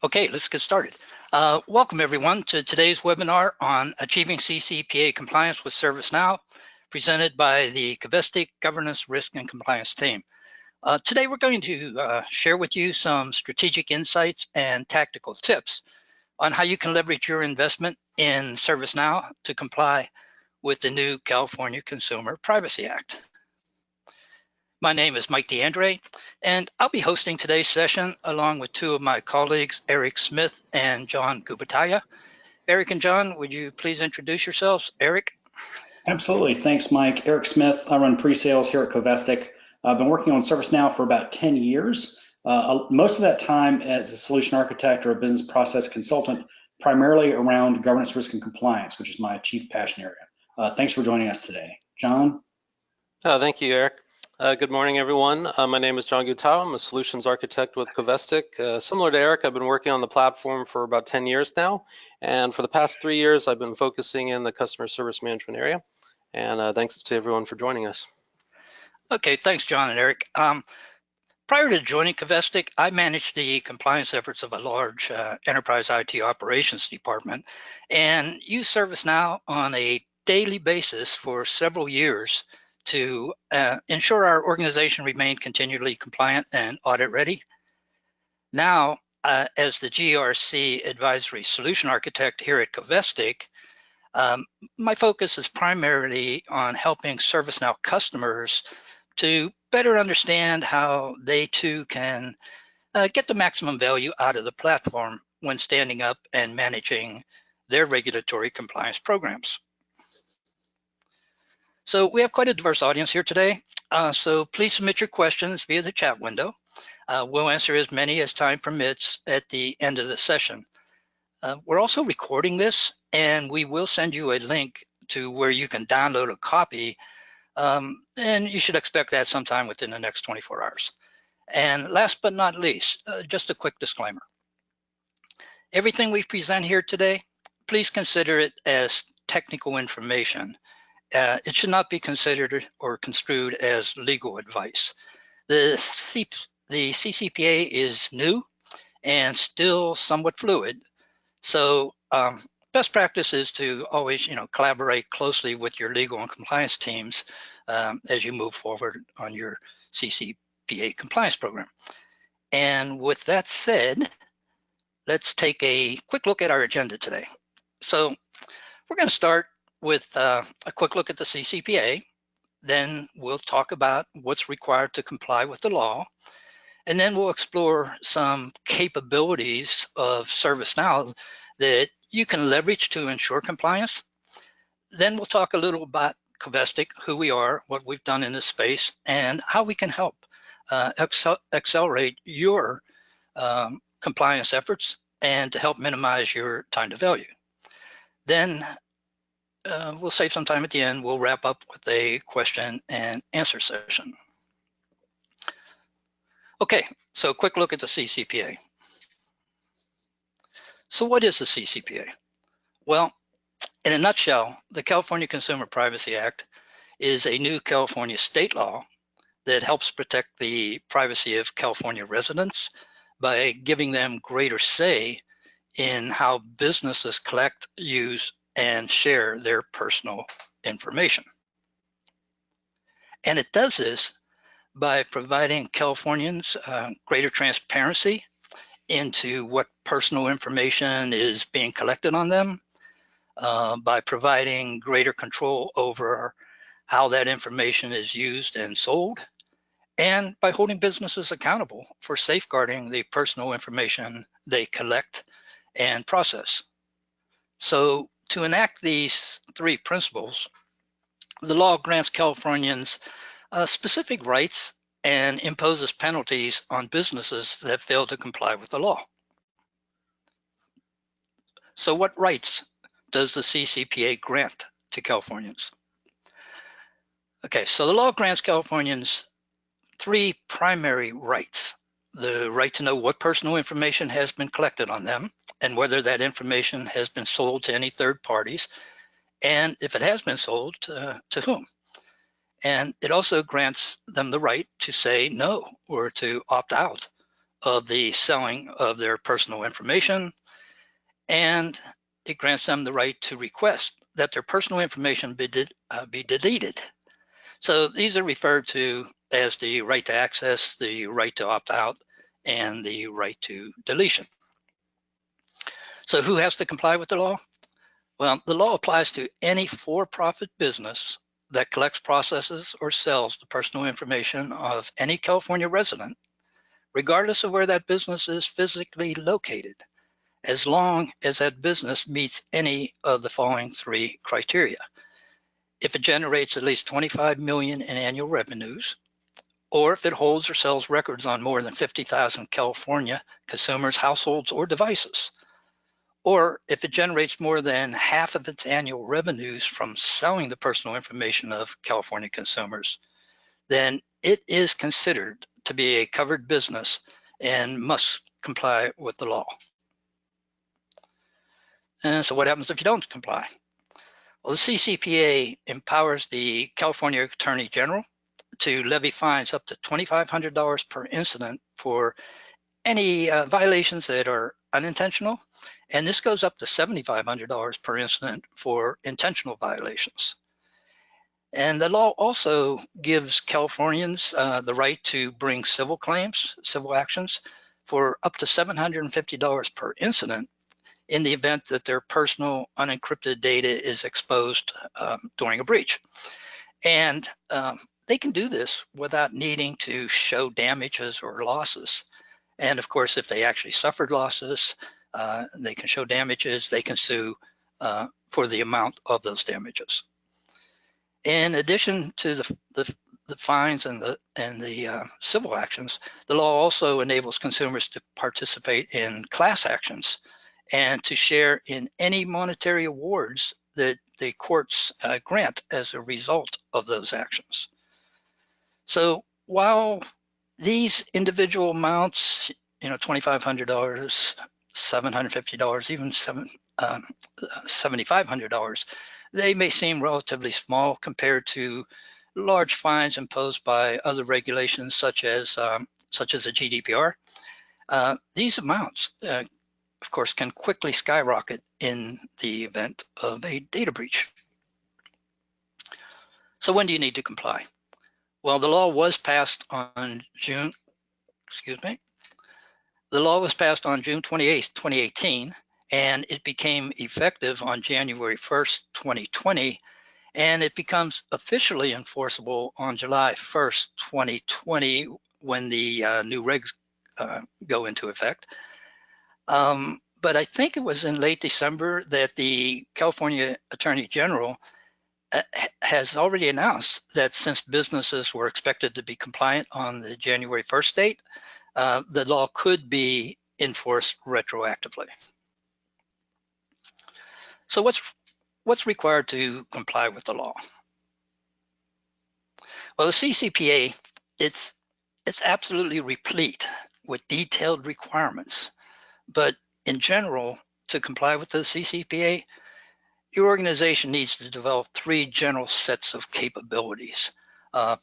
Okay, let's get started. Welcome everyone to today's webinar on achieving CCPA compliance with ServiceNow, presented by the Covestic Governance, Risk, and Compliance team. Today we're going to share with you some strategic insights and tactical tips on how you can leverage your investment in ServiceNow to comply with the new California Consumer Privacy Act. My name is Mike DeAndre, and I'll be hosting today's session along with two of my colleagues, Eric Smith and John Gubataya. Eric and John, would you please introduce yourselves? Eric? Absolutely. Thanks, Mike. Eric Smith. I run pre-sales here at Covestic. I've been working on ServiceNow for about 10 years. Most of that time as a solution architect or a business process consultant, primarily around governance, risk, and compliance, which is my chief passion area. Thanks for joining us today. John? Thank you, Eric. Good morning, everyone. My name is John Gubataya. I'm a solutions architect with Covestic. Similar to Eric, I've been working on the platform for about 10 years now. And for the past 3 years, I've been focusing in the customer service management area. And thanks to everyone for joining us. Okay, thanks, John and Eric. Prior to joining Covestic, I managed the compliance efforts of a large enterprise IT operations department and used ServiceNow on a daily basis for several years to ensure our organization remained continually compliant and audit ready. Now, as the GRC advisory solution architect here at Covestic, my focus is primarily on helping ServiceNow customers to better understand how they too can get the maximum value out of the platform when standing up and managing their regulatory compliance programs. So we have quite a diverse audience here today, so please submit your questions via the chat window. We'll answer as many as time permits at the end of the session. We're also recording this, and we will send you a link to where you can download a copy, and you should expect that sometime within the next 24 hours. And last but not least, just a quick disclaimer. Everything we present here today, please consider it as technical information. It should not be considered or construed as legal advice. The CCPA is new and still somewhat fluid, so best practice is to always, collaborate closely with your legal and compliance teams as you move forward on your CCPA compliance program. And with that said, let's take a quick look at our agenda today. So we're going to start with a quick look at the CCPA. Then we'll talk about what's required to comply with the law. And then we'll explore some capabilities of ServiceNow that you can leverage to ensure compliance. Then we'll talk a little about Covestic, who we are, what we've done in this space, and how we can help accelerate your compliance efforts and to help minimize your time to value. Then we'll save some time at the end. We'll wrap up with a question and answer session. Okay, so a quick look at the CCPA. So what is the CCPA? Well, in a nutshell, the California Consumer Privacy Act is a new California state law that helps protect the privacy of California residents by giving them greater say in how businesses collect, use, and share their personal information. And it does this by providing Californians greater transparency into what personal information is being collected on them, by providing greater control over how that information is used and sold, and by holding businesses accountable for safeguarding the personal information they collect and process. So to enact these three principles, the law grants Californians specific rights and imposes penalties on businesses that fail to comply with the law. So what rights does the CCPA grant to Californians? Okay, so the law grants Californians three primary rights. The right to know what personal information has been collected on them and whether that information has been sold to any third parties, and if it has been sold, to whom. And it also grants them the right to say no or to opt out of the selling of their personal information, and it grants them the right to request that their personal information be deleted. So these are referred to as the right to access, the right to opt out, and the right to deletion. So who has to comply with the law? Well, the law applies to any for-profit business that collects, processes, or sells the personal information of any California resident, regardless of where that business is physically located, as long as that business meets any of the following three criteria. If it generates at least $25 million in annual revenues, or if it holds or sells records on more than 50,000 California consumers, households, or devices, or if it generates more than half of its annual revenues from selling the personal information of California consumers, then it is considered to be a covered business and must comply with the law. And so what happens if you don't comply? Well, the CCPA empowers the California Attorney General to levy fines up to $2,500 per incident for any violations that are unintentional, and this goes up to $7,500 per incident for intentional violations. And the law also gives Californians the right to bring civil claims, civil actions, for up to $750 per incident in the event that their personal unencrypted data is exposed during a breach. And they can do this without needing to show damages or losses. And of course, if they actually suffered losses, they can show damages, they can sue for the amount of those damages. In addition to the fines and the civil actions, the law also enables consumers to participate in class actions and to share in any monetary awards that the courts grant as a result of those actions. So while these individual amounts, $2,500, $750, even $7,500, they may seem relatively small compared to large fines imposed by other regulations such as the GDPR. These amounts, of course, can quickly skyrocket in the event of a data breach. So when do you need to comply? Well, the law was passed on June 28th, 2018, and it became effective on January 1st, 2020, and it becomes officially enforceable on July 1st, 2020, when the new regs go into effect. But I think it was in late December that the California Attorney General has already announced that since businesses were expected to be compliant on the January 1st date, the law could be enforced retroactively. So what's required to comply with the law? Well, the CCPA, it's absolutely replete with detailed requirements. But in general, to comply with the CCPA, your organization needs to develop three general sets of capabilities.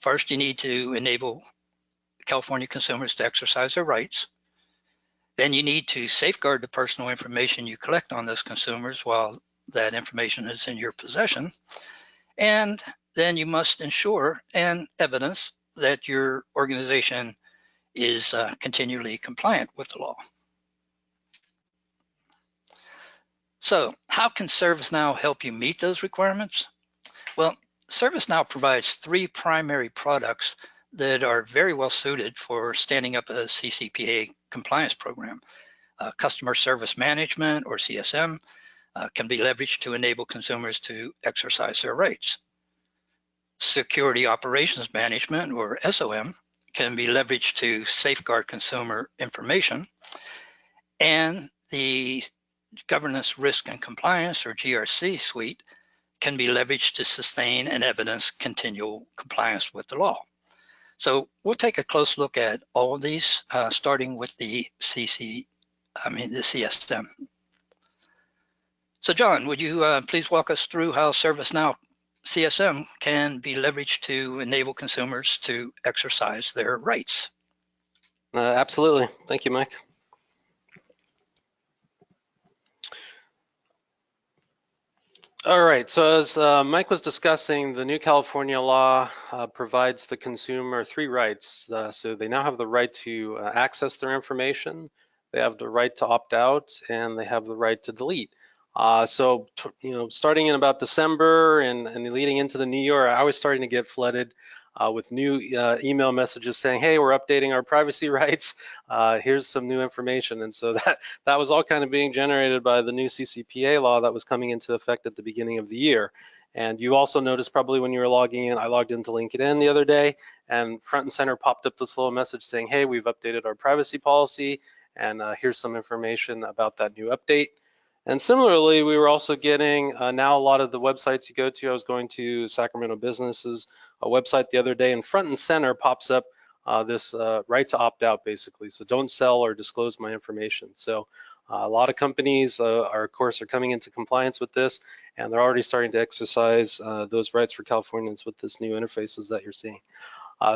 First, you need to enable California consumers to exercise their rights. Then you need to safeguard the personal information you collect on those consumers while that information is in your possession. And then you must ensure and evidence that your organization is continually compliant with the law. So how can ServiceNow help you meet those requirements? Well, ServiceNow provides three primary products that are very well suited for standing up a CCPA compliance program. Customer Service Management, or CSM, can be leveraged to enable consumers to exercise their rights. Security Operations Management, or SOM, can be leveraged to safeguard consumer information. And the Governance, Risk, and Compliance, or GRC suite, can be leveraged to sustain and evidence continual compliance with the law. So we'll take a close look at all of these, starting with the CSM. So John, would you please walk us through how ServiceNow CSM can be leveraged to enable consumers to exercise their rights? Absolutely. Thank you, Mike. All right, so as Mike was discussing, the new California law provides the consumer three rights. So they now have the right to access their information, they have the right to opt out, and they have the right to delete. Starting in about December and leading into the new year, I was starting to get flooded with new email messages saying, hey, we're updating our privacy rights. Here's some new information. And so that was all kind of being generated by the new CCPA law that was coming into effect at the beginning of the year. And you also noticed probably when you were logging in, I logged into LinkedIn the other day, and front and center popped up this little message saying, hey, we've updated our privacy policy, and here's some information about that new update. And similarly, we were also getting now a lot of the websites you go to. I was going to Sacramento Business's website the other day, and front and center pops up this right to opt out, basically. So don't sell or disclose my information. So a lot of companies of course, are coming into compliance with this, and they're already starting to exercise those rights for Californians with this new interfaces that you're seeing.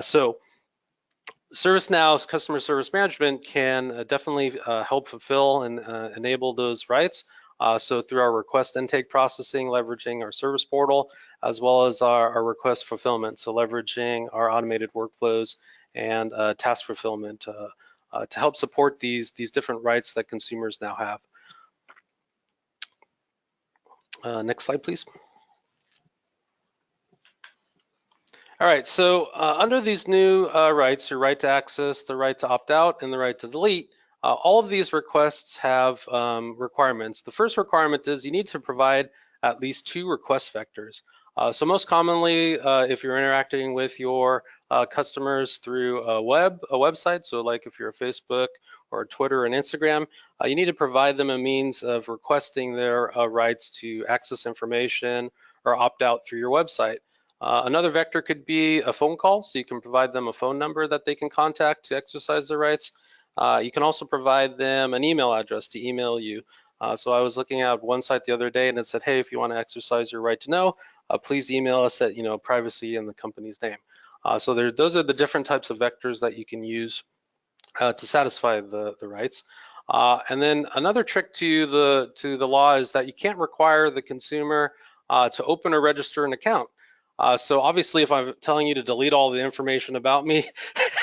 So ServiceNow's customer service management can definitely help fulfill and enable those rights. So through our request intake processing, leveraging our service portal, as well as our request fulfillment, so leveraging our automated workflows and task fulfillment to help support these different rights that consumers now have. Next slide, please. All right, so under these new rights, your right to access, the right to opt out, and the right to delete, all of these requests have requirements. The first requirement is you need to provide at least 2 request vectors. So most commonly, if you're interacting with your customers through a website, so like if you're a Facebook or Twitter and Instagram, you need to provide them a means of requesting their rights to access information or opt out through your website. Another vector could be a phone call, so you can provide them a phone number that they can contact to exercise their rights. You can also provide them an email address to email you. So I was looking at one site the other day, and it said, hey, if you want to exercise your right to know, please email us at privacy and the company's name. So those are the different types of vectors that you can use to satisfy the rights. And then another trick to the law is that you can't require the consumer to open or register an account. So obviously, if I'm telling you to delete all the information about me,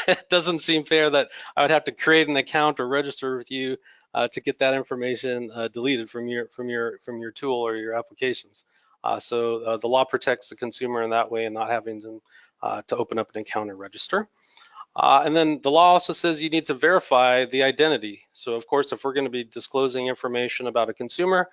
it doesn't seem fair that I would have to create an account or register with you to get that information deleted from your tool or your applications. So the law protects the consumer in that way and not having to open up an account or register. And then the law also says you need to verify the identity. So of course, if we're going to be disclosing information about a consumer,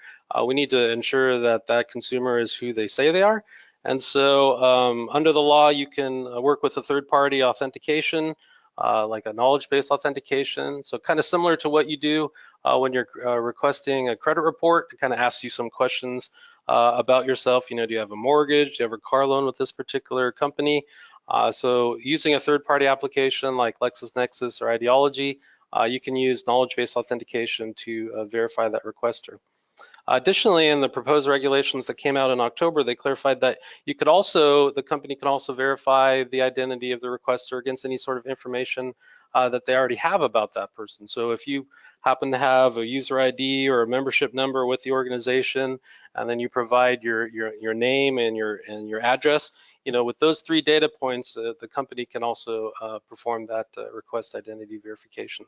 we need to ensure that that consumer is who they say they are. And so under the law, you can work with a third-party authentication, like a knowledge-based authentication. So kind of similar to what you do when you're requesting a credit report. It kind of asks you some questions about yourself. Do you have a mortgage? Do you have a car loan with this particular company? So using a third-party application like LexisNexis or Ideology, you can use knowledge-based authentication to verify that requester. Additionally, in the proposed regulations that came out in October, they clarified that the company can also verify the identity of the requester against any sort of information that they already have about that person. So if you happen to have a user ID or a membership number with the organization, and then you provide your name and your address, with those 3 data points, the company can also perform that request identity verification.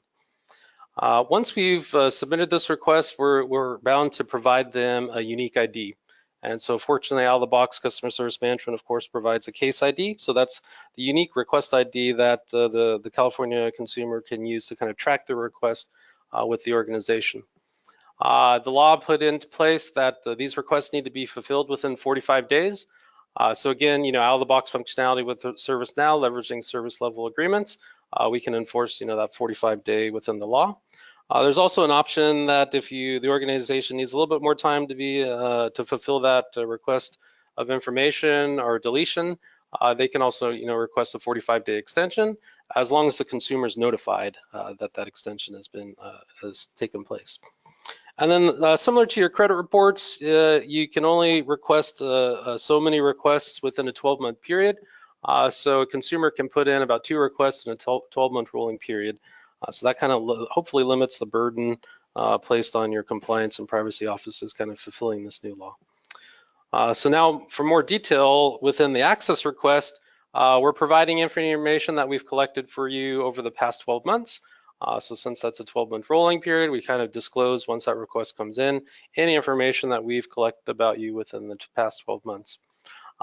Once we've submitted this request, we're bound to provide them a unique ID. And so fortunately, out of the box, customer service management, of course, provides a case ID. So that's the unique request ID that the California consumer can use to kind of track the request with the organization. The law put into place that these requests need to be fulfilled within 45 days. So again, out of the box functionality with ServiceNow, leveraging service level agreements, we can enforce, that 45-day within the law. There's also an option that if the organization needs a little bit more time to fulfill that request of information or deletion, they can also, request a 45-day extension as long as the consumer is notified that extension has taken place. And then similar to your credit reports, you can only request so many requests within a 12-month period. So a consumer can put in about 2 requests in a 12-month rolling period. So that kind of hopefully limits the burden placed on your compliance and privacy offices kind of fulfilling this new law. So now for more detail within the access request, we're providing information that we've collected for you over the past 12 months. So since that's a 12-month rolling period, we kind of disclose once that request comes in, any information that we've collected about you within the past 12 months.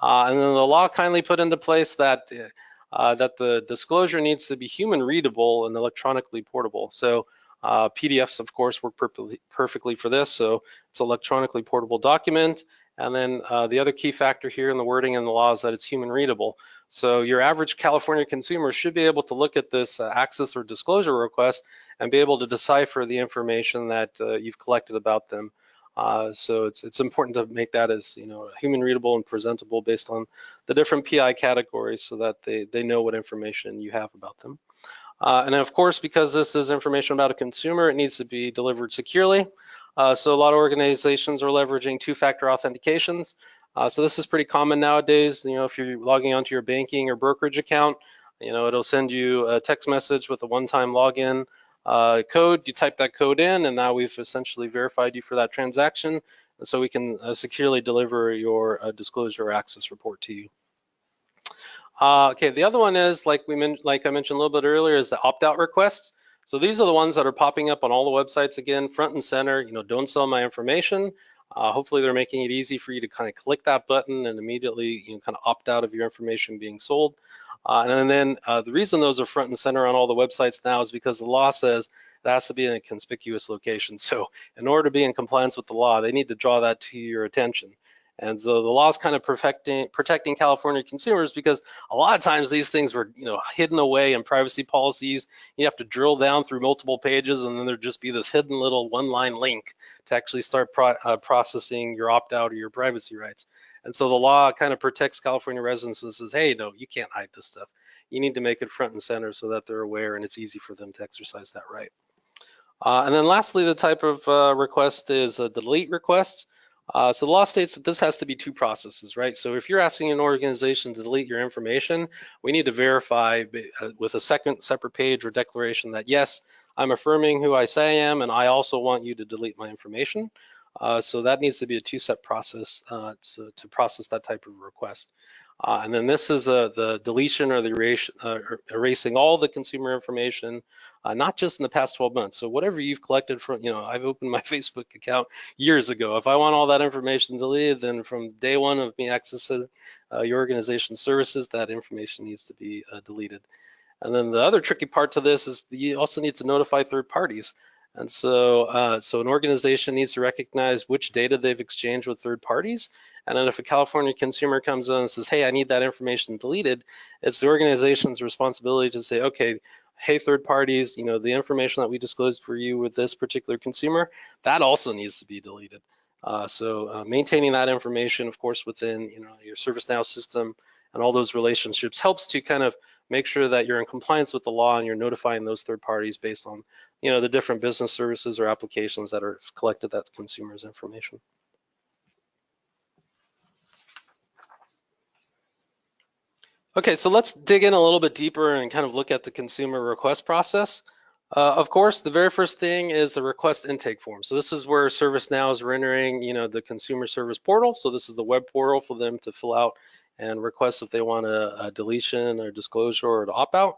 And then the law kindly put into place that the disclosure needs to be human readable and electronically portable. So PDFs, of course, work perfectly for this. So it's an electronically portable document. And then the other key factor here in the wording in the law is that it's human readable. So your average California consumer should be able to look at this access or disclosure request and be able to decipher the information that you've collected about them. So it's important to make that as human readable and presentable based on the different PI categories so that they know what information you have about them. And then of course, because this is information about a consumer, it needs to be delivered securely. So a lot of organizations are leveraging two-factor authentications. So this is pretty common nowadays. If you're logging onto your banking or brokerage account, it'll send you a text message with a one-time login code. You type that code in, and now we've essentially verified you for that transaction. And so we can securely deliver your disclosure or access report to you. Okay, the other one is, like I mentioned a little bit earlier, is the opt-out requests. So these are the ones that are popping up on all the websites again, front and center. Don't sell my information. Hopefully they're making it easy for you to kind of click that button and immediately kind of opt out of your information being sold. And then the reason those are front and center on all the websites now is because the law says it has to be in a conspicuous location. So in order to be in compliance with the law, they need to draw that to your attention. And so the law is kind of protecting California consumers because a lot of times these things were hidden away in privacy policies. You have to drill down through multiple pages, and then there'd just be this hidden little one-line link to actually start processing your opt-out or your privacy rights. And so the law kind of protects California residents and says, hey, no, you can't hide this stuff. You need to make it front and center so that they're aware and it's easy for them to exercise that right. And then lastly, the type of request is a delete request. So the law states that this has to be two processes, right? So if you're asking an organization to delete your information, we need to verify with a second separate page or declaration that, yes, I'm affirming who I say I am, and I also want you to delete my information. So that needs to be a two-step process to process that type of request. And then this is the deletion or the erasing all the consumer information, not just in the past 12 months. So whatever you've collected from, I've opened my Facebook account years ago. If I want all that information deleted, then from day one of me accessing your organization's services, that information needs to be deleted. And then the other tricky part to this is you also need to notify third parties. And so, so an organization needs to recognize which data they've exchanged with third parties. And then if a California consumer comes in and says, hey, I need that information deleted, it's the organization's responsibility to say, okay, hey, third parties, the information that we disclosed for you with this particular consumer, that also needs to be deleted. So maintaining that information, of course, within your ServiceNow system and all those relationships helps to kind of make sure that you're in compliance with the law and you're notifying those third parties based on the different business services or applications that are collected that consumer's information. Okay, so let's dig in a little bit deeper and kind of look at the consumer request process. Of course, the very first thing is the request intake form. So this is where ServiceNow is rendering, the consumer service portal. So this is the web portal for them to fill out and request if they want a deletion or disclosure or to opt out.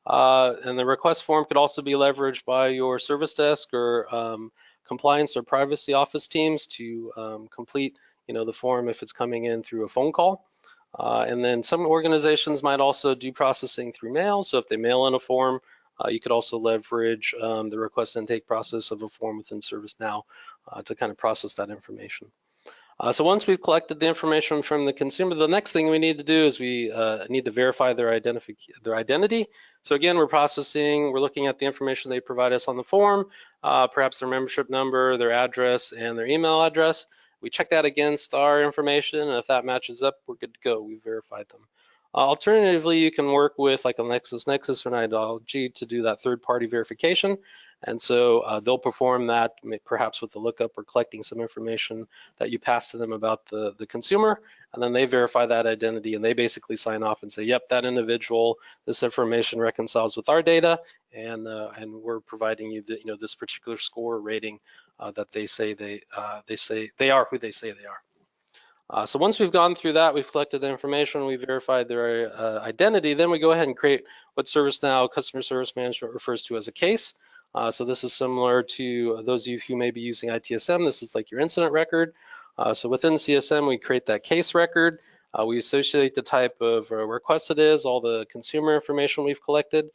And the request form could also be leveraged by your service desk or compliance or privacy office teams to complete, the form if it's coming in through a phone call. And then some organizations might also do processing through mail. So if they mail in a form, you could also leverage the request intake process of a form within ServiceNow to kind of process that information. So once we've collected the information from the consumer, the next thing we need to do is we need to verify their identity. So again, we're looking at the information they provide us on the form, perhaps their membership number, their address, and their email address. We check that against our information, and if that matches up, we're good to go. We've verified them. Alternatively, you can work with like a LexisNexis or an IDology to do that third-party verification. And so they'll perform that perhaps with the lookup or collecting some information that you pass to them about the consumer, and then they verify that identity and they basically sign off and say, yep, that individual, this information reconciles with our data, and we're providing you this particular score or rating that they say they are who they say they are. So once we've gone through that, we've collected the information, we've verified their identity, then we go ahead and create what ServiceNow Customer Service Management refers to as a case. So this is similar to those of you who may be using ITSM. This is like your incident record. So within CSM, we create that case record. We associate the type of request it is, all the consumer information we've collected.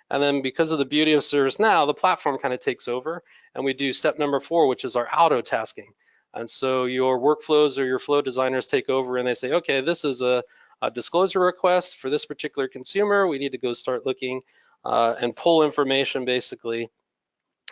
And then because of the beauty of ServiceNow, the platform kind of takes over, and we do step number 4, which is our auto tasking. And so your workflows or your flow designers take over and they say, okay, this is a disclosure request for this particular consumer. We need to go start looking and pull information basically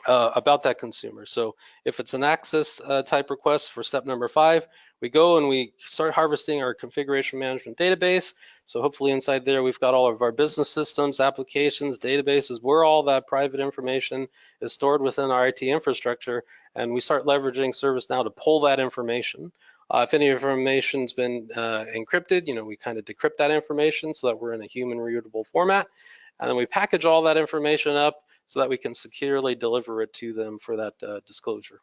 about that consumer. So if it's an access type request for step number 5, we go and we start harvesting our configuration management database. So hopefully inside there, we've got all of our business systems, applications, databases, where all that private information is stored within our IT infrastructure. And we start leveraging ServiceNow to pull that information. If any information's been encrypted, we kind of decrypt that information so that we're in a human readable format. And then we package all that information up so that we can securely deliver it to them for that disclosure.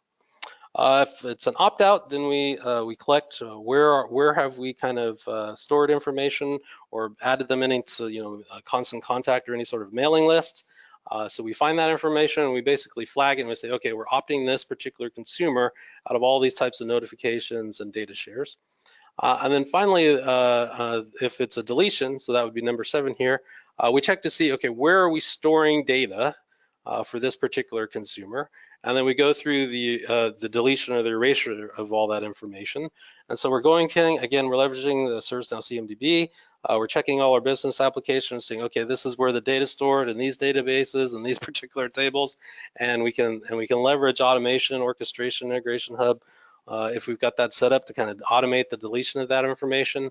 If it's an opt-out, then we collect where have we kind of stored information or added them into a constant contact or any sort of mailing lists. So we find that information and we basically flag it and we say, okay, we're opting this particular consumer out of all these types of notifications and data shares. And then finally, if it's a deletion, so that would be number 7 here, we check to see, okay, where are we storing data for this particular consumer, and then we go through the deletion or the erasure of all that information. And so we're going in, again, we're leveraging the ServiceNow CMDB. We're checking all our business applications, saying, okay, this is where the data is stored in these databases and these particular tables, and we can leverage automation, orchestration, integration hub if we've got that set up to kind of automate the deletion of that information.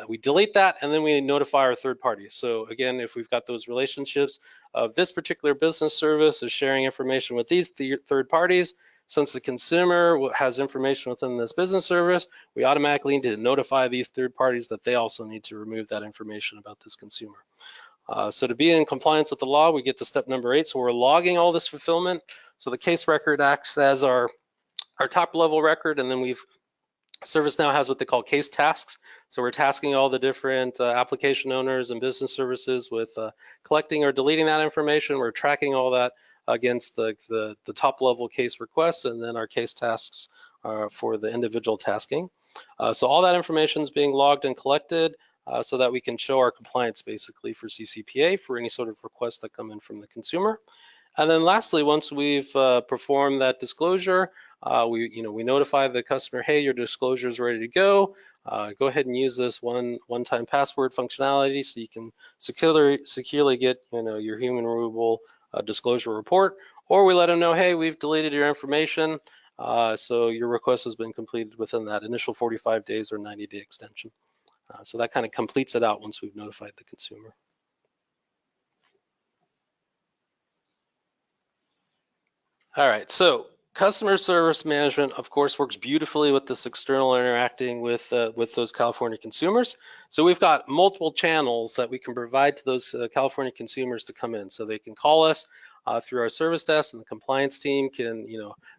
We delete that and then we notify our third parties. So again, if we've got those relationships of this particular business service is sharing information with these third parties, since the consumer has information within this business service, we automatically need to notify these third parties that they also need to remove that information about this consumer. So to be in compliance with the law, we get to step number 8. So we're logging all this fulfillment. So the case record acts as our top level record, and then ServiceNow has what they call case tasks. So we're tasking all the different application owners and business services with collecting or deleting that information. We're tracking all that against the top level case requests, and then our case tasks for the individual tasking. So all that information is being logged and collected so that we can show our compliance basically for CCPA for any sort of requests that come in from the consumer. And then lastly, once we've performed that disclosure, we notify the customer, hey, your disclosure is ready to go. Go ahead and use this one-time password functionality so you can securely get your human readable disclosure report. Or we let them know, hey, we've deleted your information, so your request has been completed within that initial 45 days or 90-day extension. So that kind of completes it out once we've notified the consumer. All right, so customer service management, of course, works beautifully with this external interacting with those California consumers. So we've got multiple channels that we can provide to those California consumers to come in. So they can call us through our service desk, and the compliance team can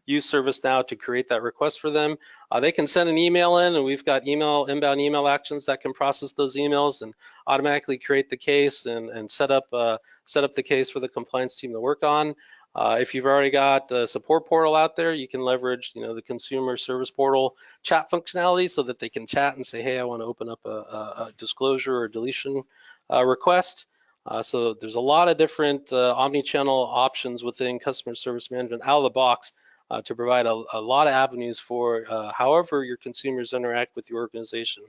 use ServiceNow to create that request for them. They can send an email in, and we've got inbound email actions that can process those emails and automatically create the case and set up the case for the compliance team to work on. If you've already got a support portal out there, you can leverage, the consumer service portal chat functionality so that they can chat and say, hey, I want to open up a disclosure or deletion request. So there's a lot of different omni-channel options within customer service management out of the box to provide a lot of avenues for however your consumers interact with your organization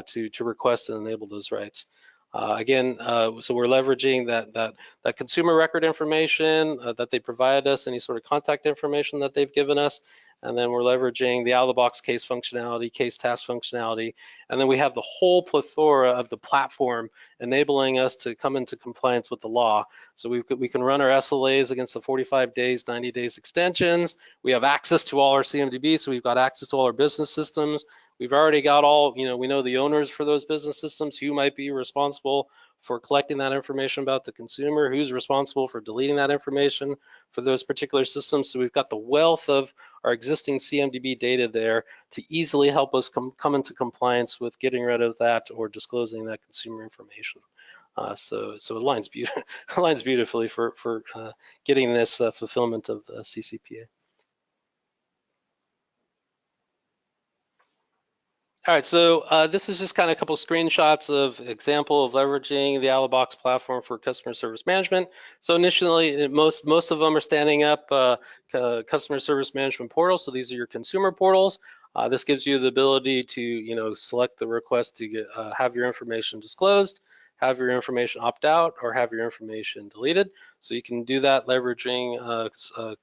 to request and enable those rights. Again, so we're leveraging that consumer record information that they provided us, any sort of contact information that they've given us, and then we're leveraging the out-of-the-box case functionality, case task functionality, and then we have the whole plethora of the platform enabling us to come into compliance with the law. So we can run our SLAs against the 45 days, 90 days extensions. We have access to all our CMDB, so we've got access to all our business systems. We've already got all, we know the owners for those business systems, who might be responsible for collecting that information about the consumer, who's responsible for deleting that information for those particular systems. So we've got the wealth of our existing CMDB data there to easily help us come into compliance with getting rid of that or disclosing that consumer information. So it aligns beautifully for getting this fulfillment of the CCPA. All right, so this is just kind of a couple screenshots of example of leveraging the out-of-the-box platform for customer service management. So initially, most of them are standing up customer service management portals. So these are your consumer portals. This gives you the ability to select the request to have your information disclosed, have your information opt out, or have your information deleted. So you can do that leveraging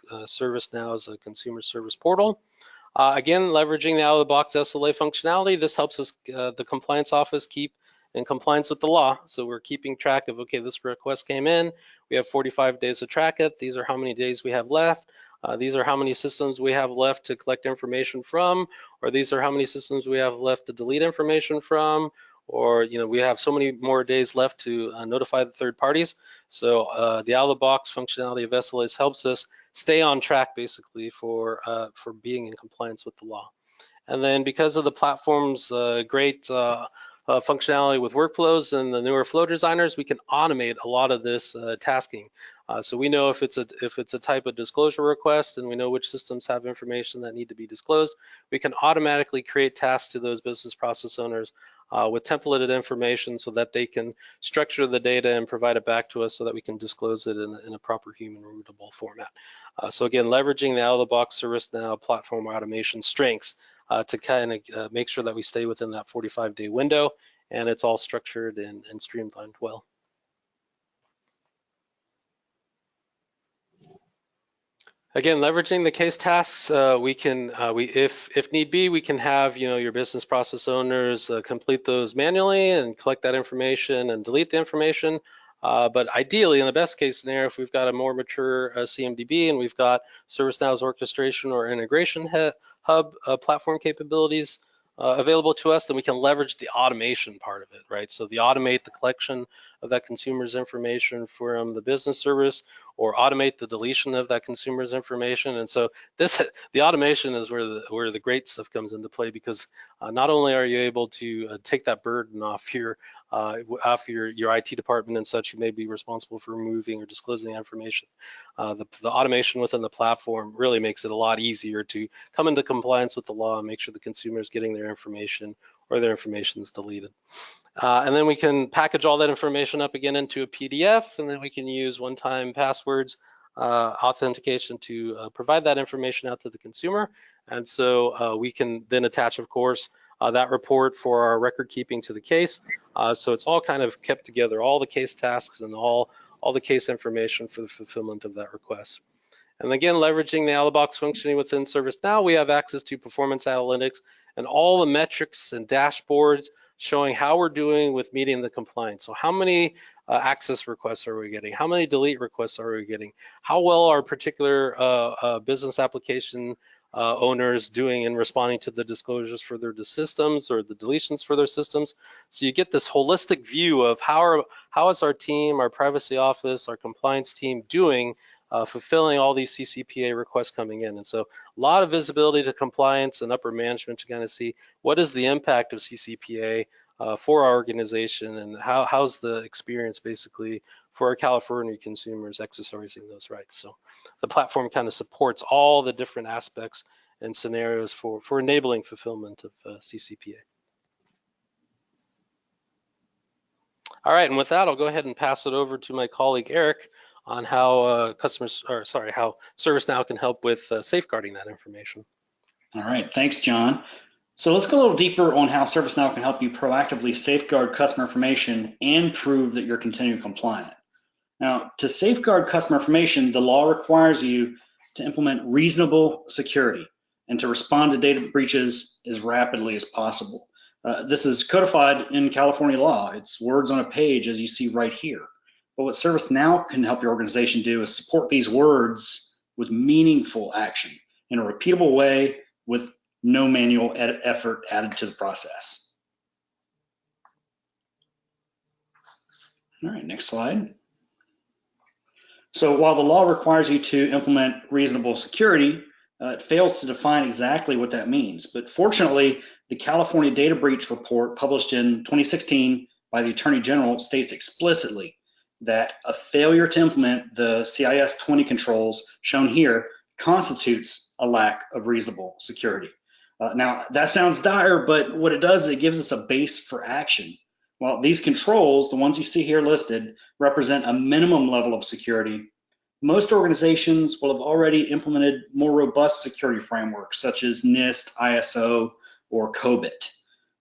ServiceNow as a consumer service portal. Again, leveraging the out-of-the-box SLA functionality, this helps us, the compliance office, keep in compliance with the law. So we're keeping track of, okay, this request came in, we have 45 days to track it, these are how many days we have left, these are how many systems we have left to collect information from, or these are how many systems we have left to delete information from, or we have so many more days left to notify the third parties. So the out-of-the-box functionality of SLAs helps us stay on track basically for being in compliance with the law. And then because of the platform's great functionality with workflows and the newer flow designers, we can automate a lot of this tasking. So we know if it's a type of disclosure request and we know which systems have information that need to be disclosed, we can automatically create tasks to those business process owners with templated information so that they can structure the data and provide it back to us so that we can disclose it in a proper human readable format. So again, leveraging the out-of-the-box ServiceNow platform automation strengths to kind of make sure that we stay within that 45-day window and it's all structured and streamlined well. Again, leveraging the case tasks, we can, if need be, we can have your business process owners complete those manually and collect that information and delete the information. But ideally, in the best case scenario, if we've got a more mature CMDB and we've got ServiceNow's orchestration or integration hub platform capabilities available to us, then we can leverage the automation part of it, right? So automate the collection of that consumer's information from the business service, or automate the deletion of that consumer's information. And so the automation is where the great stuff comes into play, because not only are you able to take that burden off your IT department and such, who may be responsible for removing or disclosing the information. The automation within the platform really makes it a lot easier to come into compliance with the law and make sure the consumer is getting their information or their information is deleted. And then we can package all that information up again into a PDF, and then we can use one-time passwords authentication to provide that information out to the consumer. And so we can then attach, of course, that report for our record keeping to the case. So it's all kind of kept together, all the case tasks and all the case information for the fulfillment of that request. And again, leveraging the out-of-the-box functioning within ServiceNow, we have access to performance analytics and all the metrics and dashboards showing how we're doing with meeting the compliance. So how many access requests are we getting? How many delete requests are we getting? How well are particular business application owners doing in responding to the disclosures for their systems or the deletions for their systems? So you get this holistic view of how is our team, our privacy office, our compliance team doing fulfilling all these CCPA requests coming in. And so a lot of visibility to compliance and upper management to kind of see what is the impact of CCPA for our organization, and how's the experience basically for our California consumers exercising those rights. So the platform kind of supports all the different aspects and scenarios for enabling fulfillment of CCPA. All right, and with that, I'll go ahead and pass it over to my colleague Eric on how how ServiceNow can help with safeguarding that information. All right, thanks, John. So let's go a little deeper on how ServiceNow can help you proactively safeguard customer information and prove that you're continuing compliant. Now, to safeguard customer information, the law requires you to implement reasonable security. and to respond to data breaches as rapidly as possible. This is codified in California law. It's words on a page, as you see right here. But what ServiceNow can help your organization do is support these words with meaningful action in a repeatable way with no manual effort added to the process. All right, next slide. So while the law requires you to implement reasonable security, it fails to define exactly what that means. But fortunately, the California Data Breach Report published in 2016 by the Attorney General states explicitly that a failure to implement the CIS 20 controls shown here constitutes a lack of reasonable security. Now, that sounds dire, but what it does is it gives us a base for action. Well, these controls, the ones you see here listed, represent a minimum level of security. Most organizations will have already implemented more robust security frameworks such as NIST, ISO, or COBIT.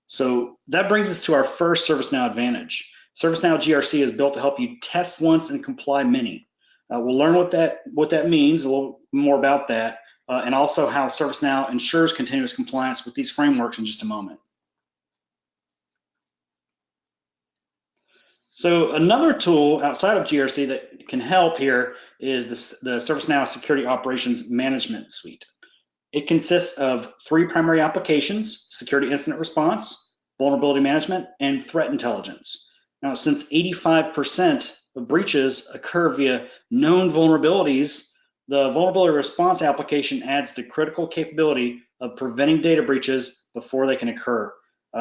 So that brings us to our first ServiceNow advantage. ServiceNow GRC is built to help you test once and comply many. We'll learn what that means, a little more about that, and also how ServiceNow ensures continuous compliance with these frameworks in just a moment. So another tool outside of GRC that can help here is the ServiceNow Security Operations Management Suite. It consists of 3 primary applications: security incident response, vulnerability management, and threat intelligence. Now, since 85% of breaches occur via known vulnerabilities, the vulnerability response application adds the critical capability of preventing data breaches before they can occur.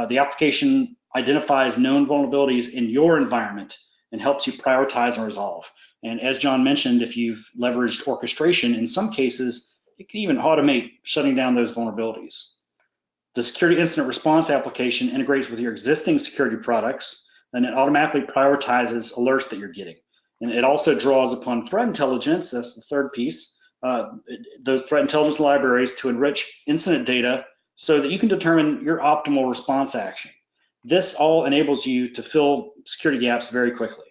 The application identifies known vulnerabilities in your environment and helps you prioritize and resolve. And as John mentioned, if you've leveraged orchestration, in some cases, it can even automate shutting down those vulnerabilities. The security incident response application integrates with your existing security products, and it automatically prioritizes alerts that you're getting. And it also draws upon threat intelligence, that's the third piece, those threat intelligence libraries to enrich incident data so that you can determine your optimal response action. This all enables you to fill security gaps very quickly.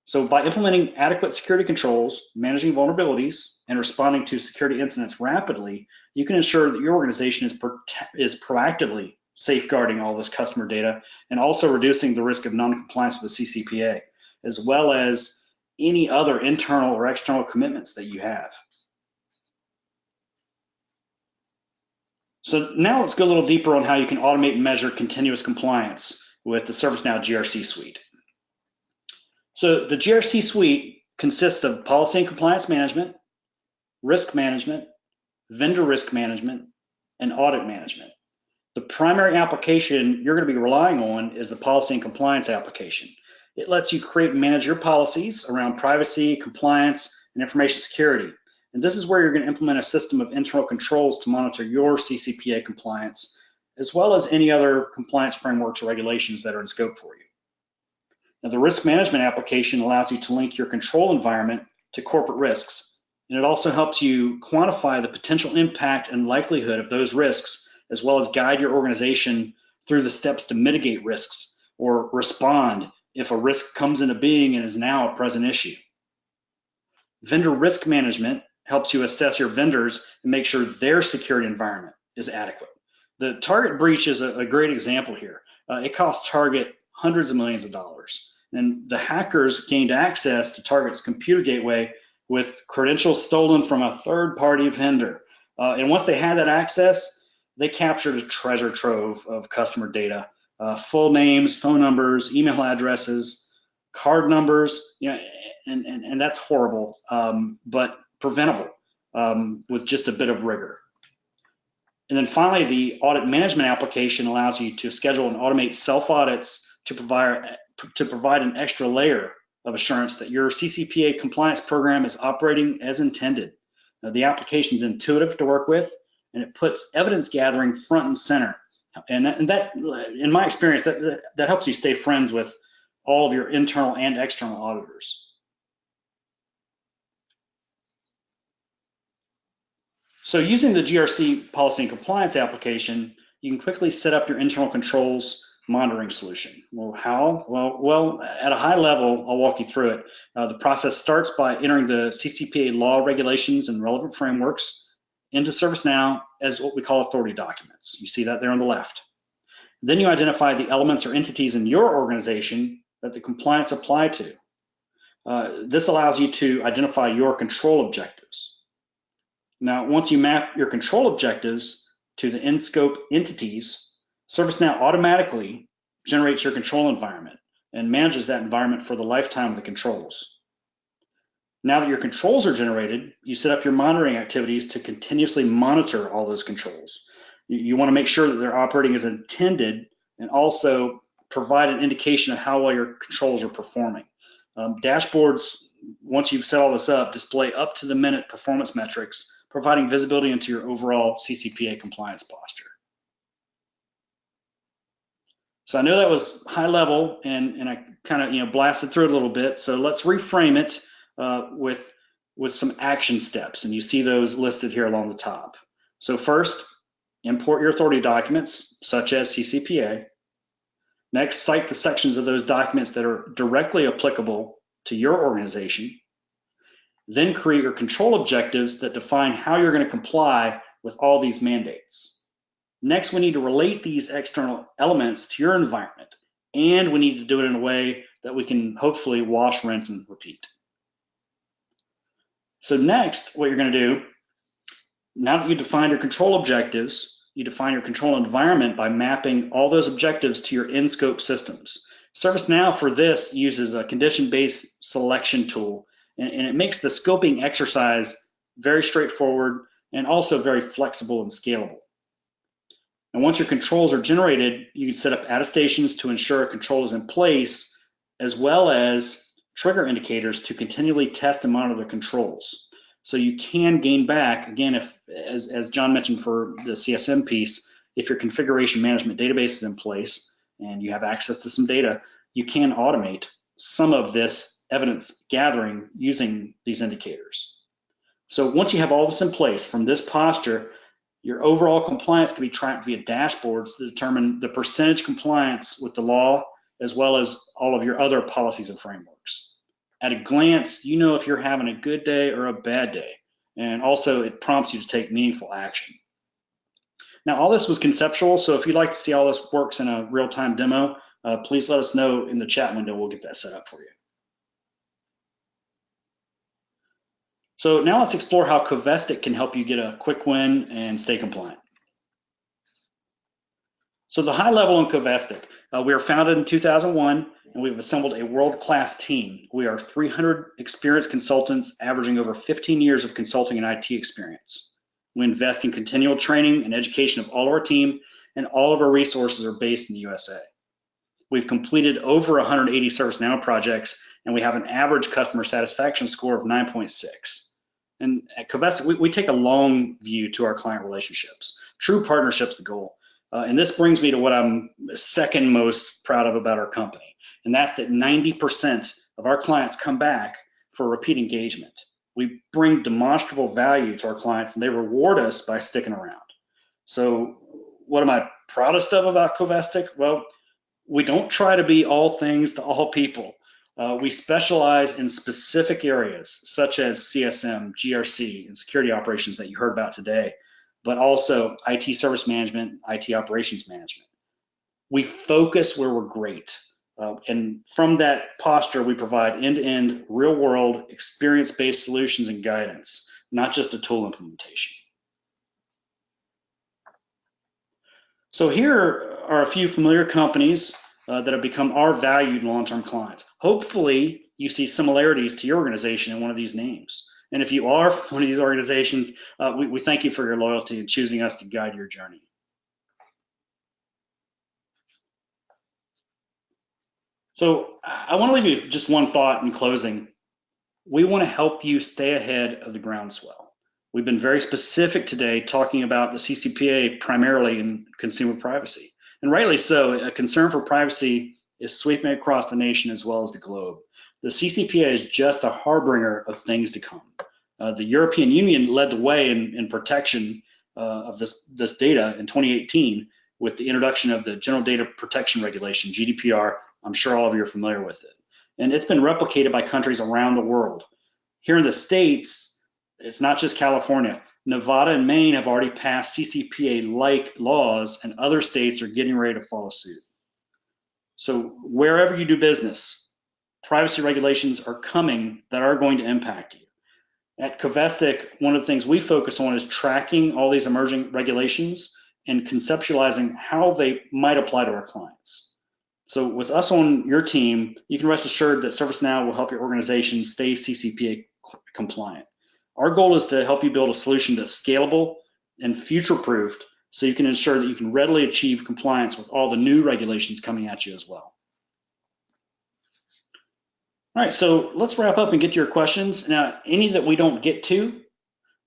So by implementing adequate security controls, managing vulnerabilities, and responding to security incidents rapidly, you can ensure that your organization is proactively safeguarding all this customer data and also reducing the risk of non-compliance with the CCPA, as well as any other internal or external commitments that you have. So now let's go a little deeper on how you can automate and measure continuous compliance with the ServiceNow GRC suite. So the GRC suite consists of policy and compliance management, risk management, vendor risk management, and audit management. The primary application you're going to be relying on is the policy and compliance application. It lets you create and manage your policies around privacy, compliance, and information security. And this is where you're going to implement a system of internal controls to monitor your CCPA compliance, as well as any other compliance frameworks or regulations that are in scope for you. Now, the risk management application allows you to link your control environment to corporate risks, and it also helps you quantify the potential impact and likelihood of those risks, as well as guide your organization through the steps to mitigate risks or respond if a risk comes into being and is now a present issue. Vendor risk management helps you assess your vendors and make sure their security environment is adequate. The Target breach is a great example here. It cost Target hundreds of millions of dollars. And the hackers gained access to Target's computer gateway with credentials stolen from a third-party vendor. And once they had that access, they captured a treasure trove of customer data, full names, phone numbers, email addresses, card numbers, and that's horrible, but preventable with just a bit of rigor. And then finally, the audit management application allows you to schedule and automate self-audits to provide an extra layer of assurance that your CCPA compliance program is operating as intended. The application is intuitive to work with, and it puts evidence gathering front and center. And that, in my experience, that helps you stay friends with all of your internal and external auditors. So using the GRC policy and compliance application, you can quickly set up your internal controls monitoring solution. Well, how? Well, at a high level, I'll walk you through it. The process starts by entering the CCPA law, regulations, and relevant frameworks into ServiceNow as what we call authority documents. You see that there on the left. Then you identify the elements or entities in your organization that the compliance apply to. This allows you to identify your control objectives. Now, once you map your control objectives to the in-scope entities, ServiceNow automatically generates your control environment and manages that environment for the lifetime of the controls. Now that your controls are generated, you set up your monitoring activities to continuously monitor all those controls. You want to make sure that they're operating as intended and also provide an indication of how well your controls are performing. Dashboards, once you've set all this up, display up-to-the-minute performance metrics, providing visibility into your overall CCPA compliance posture. So I know that was high level, and I kind of blasted through it a little bit. So let's reframe it with some action steps, and you see those listed here along the top. So first, import your authority documents, such as CCPA. Next, cite the sections of those documents that are directly applicable to your organization. Then create your control objectives that define how you're going to comply with all these mandates. Next, we need to relate these external elements to your environment, and we need to do it in a way that we can hopefully wash, rinse, and repeat. So next, what you're going to do, now that you define your control objectives, you define your control environment by mapping all those objectives to your in-scope systems. ServiceNow for this uses a condition-based selection tool, and it makes the scoping exercise very straightforward and also very flexible and scalable. And once your controls are generated, you can set up attestations to ensure a control is in place, as well as trigger indicators to continually test and monitor the controls. So you can gain back, again, if, as John mentioned for the CSM piece, if your configuration management database is in place and you have access to some data, you can automate some of this evidence gathering using these indicators. So once you have all this in place, from this posture, your overall compliance can be tracked via dashboards to determine the percentage compliance with the law, as well as all of your other policies and frameworks. At a glance, you know if you're having a good day or a bad day, and also it prompts you to take meaningful action. Now, all this was conceptual, so if you'd like to see how this works in a real-time demo, please let us know in the chat window. We'll get that set up for you. So now let's explore how Covestic can help you get a quick win and stay compliant. So the high level on Covestic, we were founded in 2001, and we've assembled a world-class team. We are 300 experienced consultants averaging over 15 years of consulting and IT experience. We invest in continual training and education of all of our team, and all of our resources are based in the USA. We've completed over 180 ServiceNow projects, and we have an average customer satisfaction score of 9.6. And at Covestic, we take a long view to our client relationships. True partnership's the goal. And this brings me to what I'm second most proud of about our company, and that's that 90% of our clients come back for repeat engagement. We bring demonstrable value to our clients, and they reward us by sticking around. So what am I proudest of about Covestic? Well, we don't try to be all things to all people. We specialize in specific areas such as CSM, GRC, and security operations that you heard about today, but also IT service management, IT operations management. We focus where we're great. And from that posture, we provide end-to-end, real-world, experience-based solutions and guidance, not just a tool implementation. So here are a few familiar companies that have become our valued long-term clients. Hopefully, you see similarities to your organization in one of these names. And if you are one of these organizations, we thank you for your loyalty and choosing us to guide your journey. So I want to leave you with just one thought in closing. We want to help you stay ahead of the groundswell. We've been very specific today talking about the CCPA primarily in consumer privacy. And rightly so, a concern for privacy is sweeping across the nation as well as the globe. The CCPA is just a harbinger of things to come. The European Union led the way in protection of this data in 2018 with the introduction of the General Data Protection Regulation, GDPR. I'm sure all of you are familiar with it. And it's been replicated by countries around the world. Here in the States, it's not just California. Nevada and Maine have already passed CCPA-like laws, and other states are getting ready to follow suit. So wherever you do business, privacy regulations are coming that are going to impact you. At Covestic, one of the things we focus on is tracking all these emerging regulations and conceptualizing how they might apply to our clients. So with us on your team, you can rest assured that ServiceNow will help your organization stay CCPA compliant. Our goal is to help you build a solution that's scalable and future-proofed so you can ensure that you can readily achieve compliance with all the new regulations coming at you as well. All right, so let's wrap up and get to your questions. Now, any that we don't get to,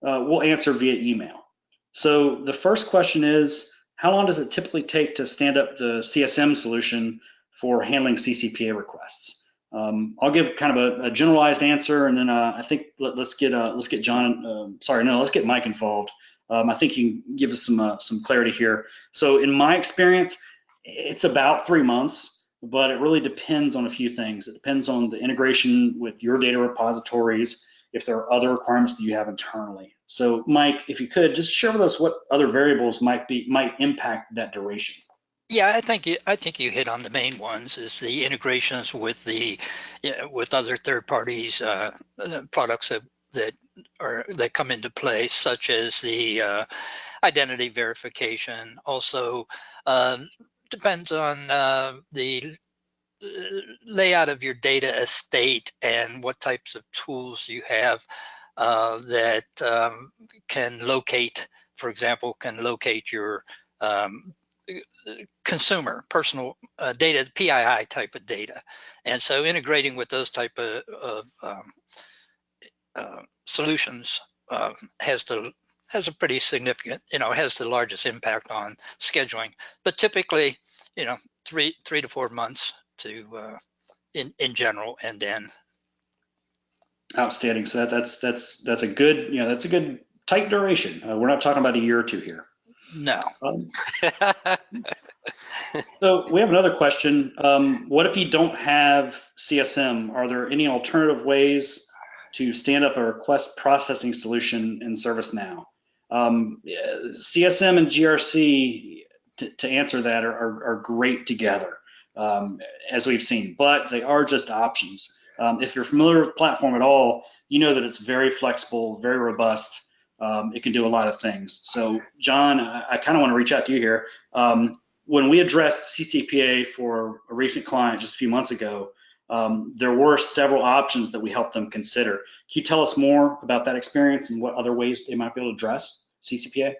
we'll answer via email. So the first question is, how long does it typically take to stand up the CSM solution for handling CCPA requests? I'll give kind of a generalized answer, and then I think let's get John. Let's get Mike involved. I think you can give us some clarity here. So in my experience, it's about 3 months. But it really depends on a few things. It depends on the integration with your data repositories, if there are other requirements that you have internally. So Mike, if you could just share with us what other variables might impact that duration. Yeah, I think you hit on the main ones, is the integrations with with other third parties products that come into play, such as the identity verification. Also depends on the layout of your data estate and what types of tools you have that can locate, for example, can locate your consumer personal data, PII type of data. And so integrating with those type of solutions has a pretty significant, has the largest impact on scheduling. But typically, 3 to 4 months to in general end to end. Outstanding. So that's a good, that's a good tight duration. We're not talking about a year or two here. No. So we have another question. What if you don't have CSM? Are there any alternative ways to stand up a request processing solution in ServiceNow? CSM and GRC, to answer that, are great together, as we've seen, but they are just options. If you're familiar with the platform at all, you know that it's very flexible, very robust. It can do a lot of things. So John, I kind of want to reach out to you here. When we addressed CCPA for a recent client just a few months ago, there were several options that we helped them consider. Can you tell us more about that experience and what other ways they might be able to address CCPA?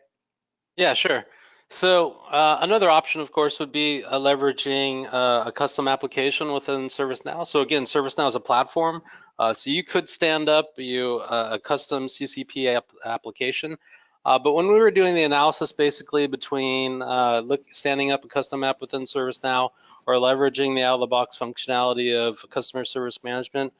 Yeah, sure. So another option, of course, would be leveraging a custom application within ServiceNow. So again, ServiceNow is a platform. So you could stand up a custom CCPA application. But when we were doing the analysis basically between standing up a custom app within ServiceNow or leveraging the out-of-the-box functionality of customer service management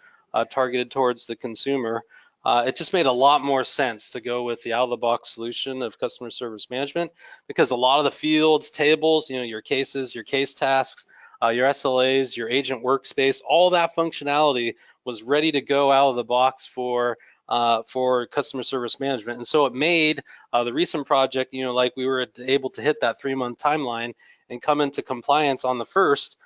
targeted towards the consumer, it just made a lot more sense to go with the out-of-the-box solution of customer service management, because a lot of the fields, tables, your cases, your case tasks, your SLAs, your agent workspace, all that functionality was ready to go out of the box for customer service management. And so it made the recent project, like we were able to hit that 3-month timeline and come into compliance on the first,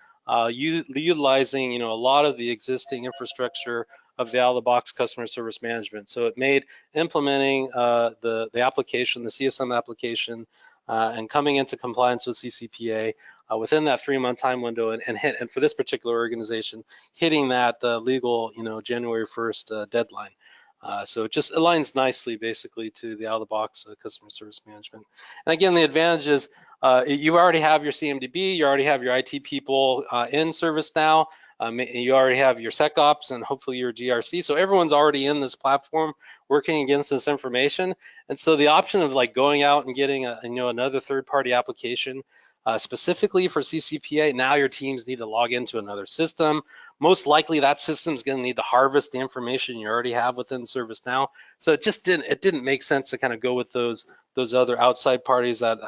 utilizing a lot of the existing infrastructure of the out-of-the-box customer service management. So it made implementing the application, the CSM application, and coming into compliance with CCPA within that 3-month time window, and for this particular organization, hitting that legal, January 1st deadline. So it just aligns nicely, basically, to the out-of-the-box customer service management. And again, the advantage is you already have your CMDB, you already have your IT people in ServiceNow, you already have your SecOps and hopefully your GRC. So everyone's already in this platform working against this information. And so the option of going out and getting another third-party application specifically for CCPA, now your teams need to log into another system. Most likely that system is going to need to harvest the information you already have within ServiceNow. So it didn't make sense to kind of go with those other outside parties that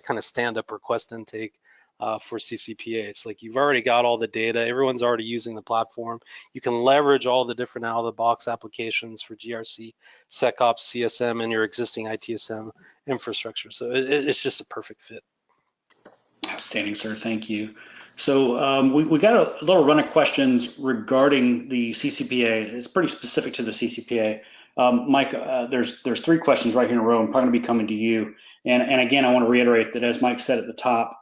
kind of stand up request intake for CCPA. It's like you've already got all the data, everyone's already using the platform. You can leverage all the different out-of-the-box applications for GRC, SecOps, CSM, and your existing ITSM infrastructure. So it's just a perfect fit. Outstanding, sir. Thank you. So we got a little run of questions regarding the CCPA. It's pretty specific to the CCPA. Mike, there's 3 questions right here in a row. I'm probably going to be coming to you. And again, I want to reiterate that, as Mike said at the top,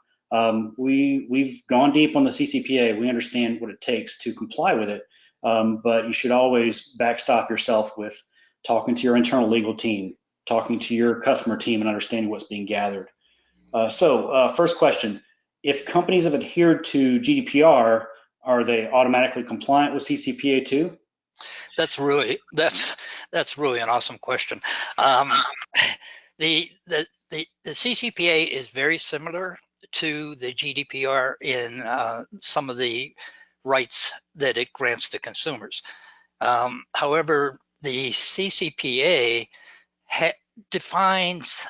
we've gone deep on the CCPA. We understand what it takes to comply with it, but you should always backstop yourself with talking to your internal legal team, talking to your customer team, and understanding what's being gathered. First question, if companies have adhered to GDPR, are they automatically compliant with CCPA too? That's really an awesome question. The CCPA is very similar to the GDPR in some of the rights that it grants to consumers. However, the CCPA defines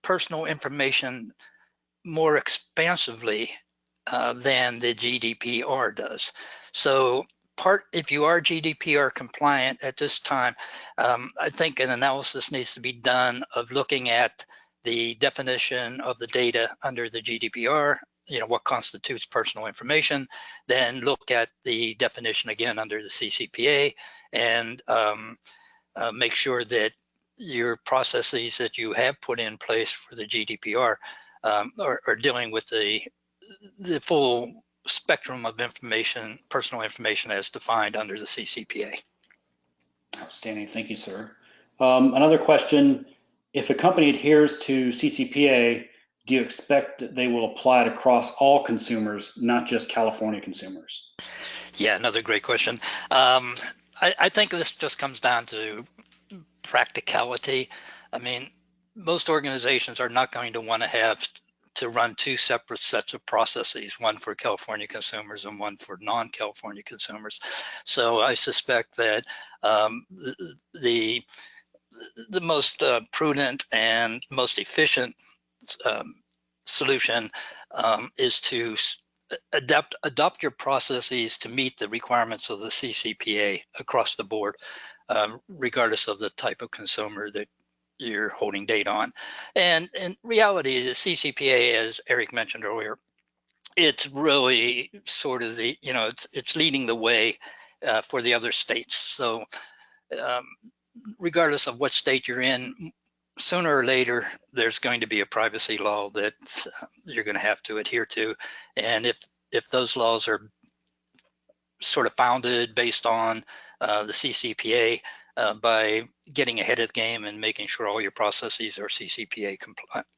personal information more expansively than the GDPR does. So if you are GDPR compliant at this time, I think an analysis needs to be done of looking at the definition of the data under the GDPR, what constitutes personal information, then look at the definition again under the CCPA, and make sure that your processes that you have put in place for the GDPR are dealing with the full spectrum of information, personal information as defined under the CCPA. Outstanding, thank you, sir. Another question, if a company adheres to CCPA, do you expect that they will apply it across all consumers, not just California consumers? Yeah, another great question. I think this just comes down to practicality. I mean, most organizations are not going to want to have to run 2 separate sets of processes, one for California consumers and one for non-California consumers. So I suspect that the most prudent and most efficient solution is to adopt your processes to meet the requirements of the CCPA across the board, regardless of the type of consumer that you're holding data on. And in reality, the CCPA, as Eric mentioned earlier, it's really sort of the, it's leading the way for the other states. So regardless of what state you're in, sooner or later, there's going to be a privacy law that you're going to have to adhere to. And if those laws are sort of founded based on the CCPA, by getting ahead of the game and making sure all your processes are CCPA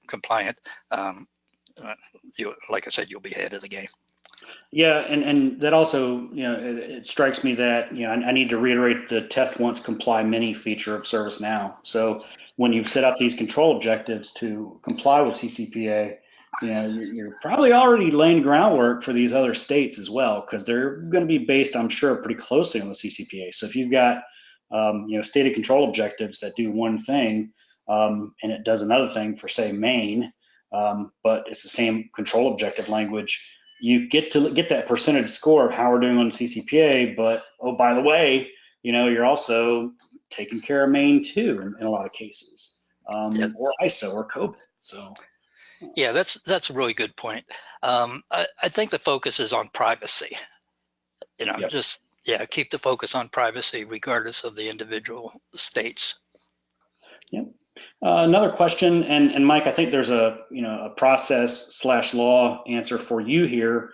compliant, like I said, you'll be ahead of the game. Yeah, and that also, it strikes me that, I need to reiterate the test once, comply many feature of ServiceNow. So when you've set up these control objectives to comply with CCPA, you're probably already laying groundwork for these other states as well, because they're going to be based, I'm sure, pretty closely on the CCPA. So if you've got stated control objectives that do one thing, and it does another thing for, say, Maine, but it's the same control objective language, you get to get that percentage score of how we're doing on CCPA, but, oh, by the way, you're also taking care of Maine too in a lot of cases, or ISO or COVID. So. Yeah, that's a really good point. I think the focus is on privacy. Yep. Keep the focus on privacy regardless of the individual states. Yep. Another question, and Mike, I think there's a process/law answer for you here.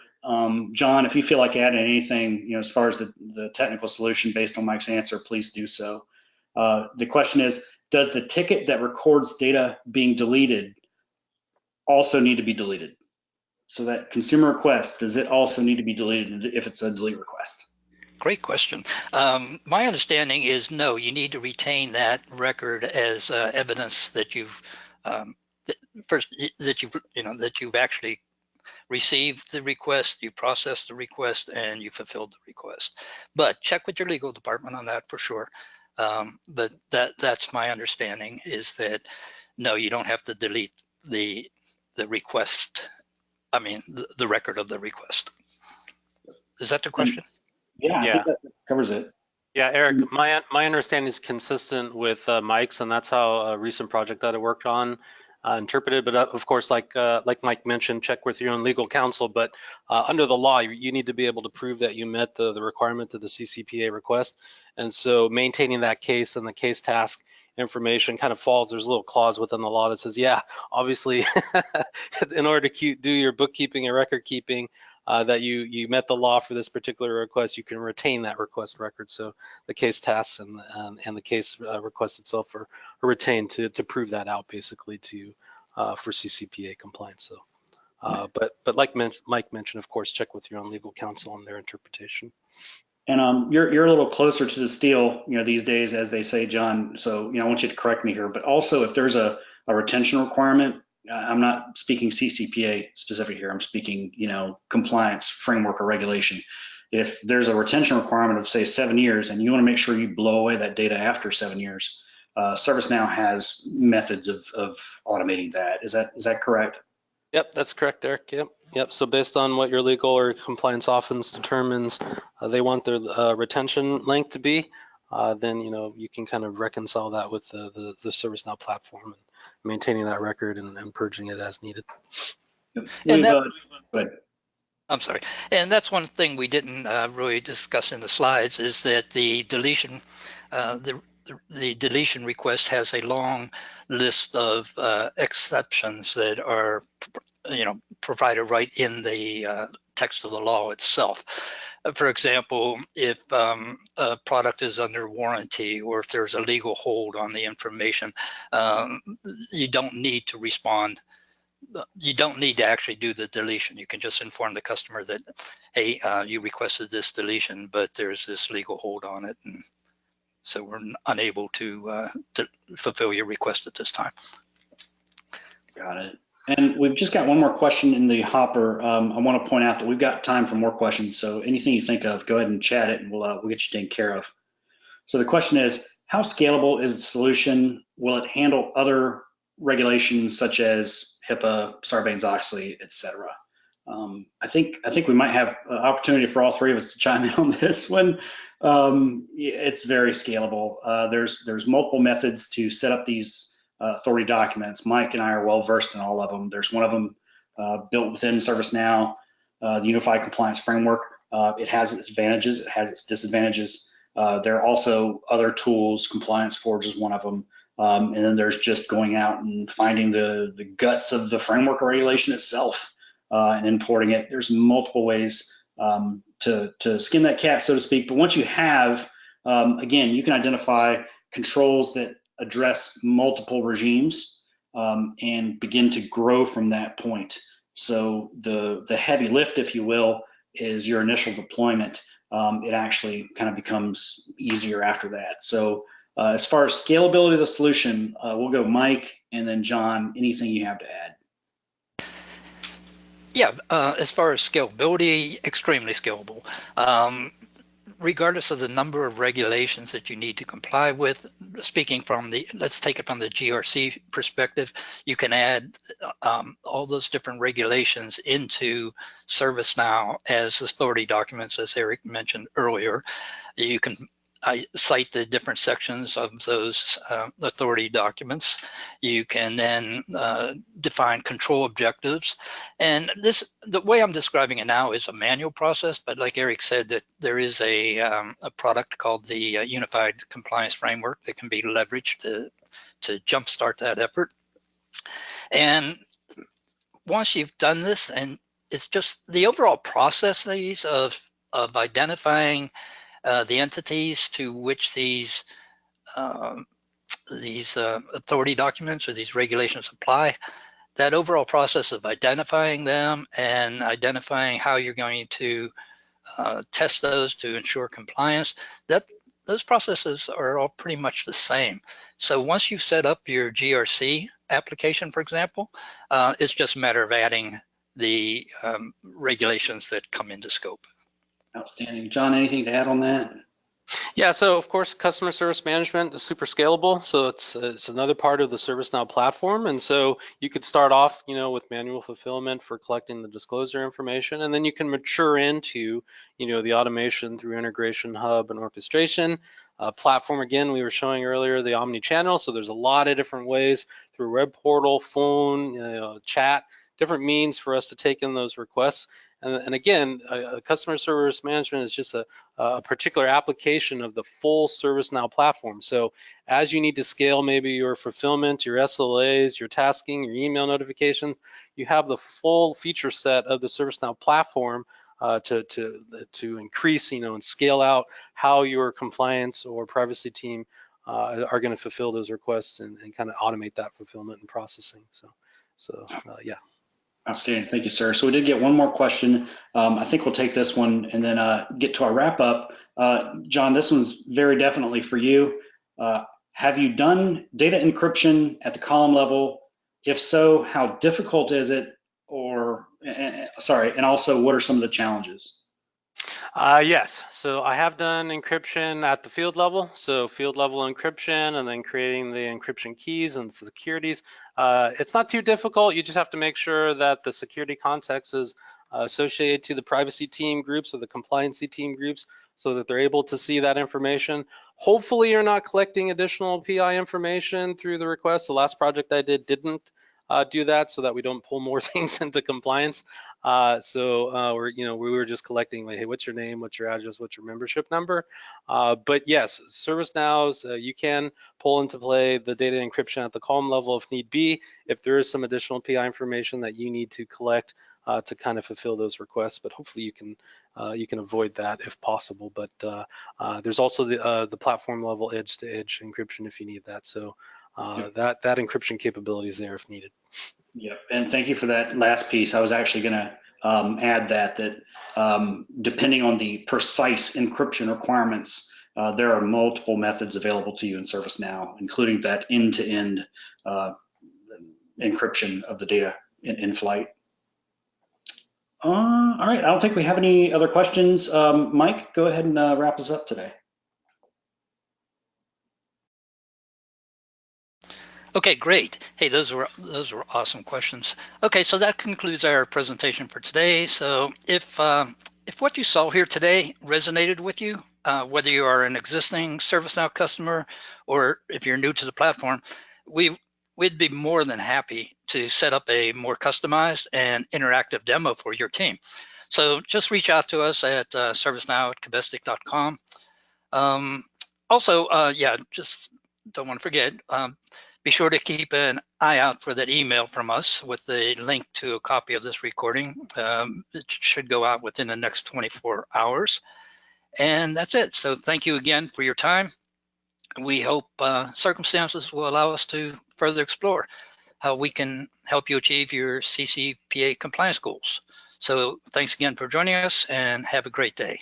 John, if you feel like adding anything, as far as the technical solution based on Mike's answer, please do so. The question is, does the ticket that records data being deleted also need to be deleted? So that consumer request, does it also need to be deleted if it's a delete request? Great question. My understanding is no, you need to retain that record as evidence that you've actually received the request, you processed the request, and you fulfilled the request. But check with your legal department on that for sure. But that's my understanding, is that no, you don't have to delete the request the record of the request. Is that the question? Yeah, I think that covers it. Yeah, Eric, my understanding is consistent with Mike's, and that's how a recent project that I worked on interpreted. But of course, like Mike mentioned, check with your own legal counsel. But under the law, you need to be able to prove that you met the requirement of the CCPA request. And so maintaining that case and the case task information kind of falls. There's a little clause within the law that says, yeah, obviously, in order to do your bookkeeping and record keeping, that you met the law for this particular request, you can retain that request record. So the case tasks and the case request itself are retained to prove that out, basically, for CCPA compliance. So, but like Mike mentioned, of course, check with your own legal counsel on their interpretation. And you're a little closer to the steel, these days, as they say, John. So, I want you to correct me here. But also, if there's a retention requirement, I'm not speaking CCPA specific here. I'm speaking, compliance framework or regulation. If there's a retention requirement of, say, 7 years, and you want to make sure you blow away that data after 7 years, ServiceNow has methods of automating that. Is that correct? Yep, that's correct, Eric. Yep. So based on what your legal or compliance office determines they want their retention length to be, then you can kind of reconcile that with the ServiceNow platform and maintaining that record and purging it as needed. I'm sorry. And that's one thing we didn't really discuss in the slides, is that the deletion, the deletion request has a long list of exceptions that are, provided right in the text of the law itself. For example, if a product is under warranty, or if there's a legal hold on the information, you don't need to respond. You don't need to actually do the deletion. You can just inform the customer that, hey, you requested this deletion, but there's this legal hold on it, and so we're unable to fulfill your request at this time. Got it. And we've just got one more question in the hopper. I want to point out that we've got time for more questions. So anything you think of, go ahead and chat it, and we'll get you taken care of. So the question is, how scalable is the solution? Will it handle other regulations such as HIPAA, Sarbanes-Oxley, et cetera? I think we might have an opportunity for all three of us to chime in on this one. It's very scalable. There's multiple methods to set up these authority documents. Mike and I are well versed in all of them. There's one of them built within ServiceNow, the Unified Compliance Framework. It has its advantages, it has its disadvantages. There are also other tools. Compliance Forge is one of them. And then there's just going out and finding the guts of the framework or regulation itself and importing it. There's multiple ways to skin that cat, so to speak. But once you have, again, you can identify controls that address multiple regimes and begin to grow from that point. So the heavy lift, if you will, is your initial deployment. It actually kind of becomes easier after that. So as far as scalability of the solution, we'll go Mike and then John. Anything you have to add? Yeah, as far as scalability, extremely scalable. Regardless of the number of regulations that you need to comply with, speaking from let's take it from the GRC perspective, you can add all those different regulations into ServiceNow as authority documents, as Eric mentioned earlier. You can cite the different sections of those authority documents. You can then define control objectives. And the way I'm describing it now is a manual process, but like Eric said, that there is a product called the Unified Compliance Framework that can be leveraged to jumpstart that effort. And once you've done this, and it's just the overall processes of identifying the entities to which these authority documents or these regulations apply, that overall process of identifying them and identifying how you're going to test those to ensure compliance, those processes are all pretty much the same. So once you've set up your GRC application, for example, it's just a matter of adding the regulations that come into scope. Outstanding. John, anything to add on that? Yeah, so of course, customer service management is super scalable. So it's another part of the ServiceNow platform. And so you could start off, with manual fulfillment for collecting the disclosure information, and then you can mature into, the automation through integration hub and orchestration. Platform, again, we were showing earlier the omni-channel. So there's a lot of different ways through web portal, phone, chat, different means for us to take in those requests. And again, customer service management is just a particular application of the full ServiceNow platform. So as you need to scale maybe your fulfillment, your SLAs, your tasking, your email notification, you have the full feature set of the ServiceNow platform to increase, and scale out how your compliance or privacy team are going to fulfill those requests and kind of automate that fulfillment and processing. So yeah. Outstanding. Thank you, sir. So we did get one more question. I think we'll take this one and then get to our wrap up. John, this one's very definitely for you. Have you done data encryption at the column level? If so, how difficult is it? And also what are some of the challenges? Yes, so I have done encryption at the field level, so field level encryption and then creating the encryption keys and securities. It's not too difficult. You just have to make sure that the security context is associated to the privacy team groups or the compliancy team groups so that they're able to see that information. Hopefully you're not collecting additional PI information through the request. The last project I did didn't do that so that we don't pull more things into compliance. We were just collecting, like, hey, what's your name, what's your address, what's your membership number? But yes, ServiceNow's, you can pull into play the data encryption at the column level if need be, if there is some additional PI information that you need to collect to kind of fulfill those requests. But hopefully you can avoid that if possible. But there's also the platform level edge-to-edge encryption if you need that. So that encryption capability is there if needed. Yep, and thank you for that last piece. I was actually going to add that depending on the precise encryption requirements, there are multiple methods available to you in ServiceNow, including that end-to-end encryption of the data in flight. All right, I don't think we have any other questions. Mike, go ahead and wrap us up today. Okay, great. Hey, those were awesome questions. Okay, so that concludes our presentation for today. So if what you saw here today resonated with you, whether you are an existing ServiceNow customer or if you're new to the platform, we'd be more than happy to set up a more customized and interactive demo for your team. So just reach out to us at ServiceNow@Covestic.com. Just don't want to forget, be sure to keep an eye out for that email from us with the link to a copy of this recording. It should go out within the next 24 hours. And that's it. So thank you again for your time. We hope circumstances will allow us to further explore how we can help you achieve your CCPA compliance goals. So thanks again for joining us and have a great day.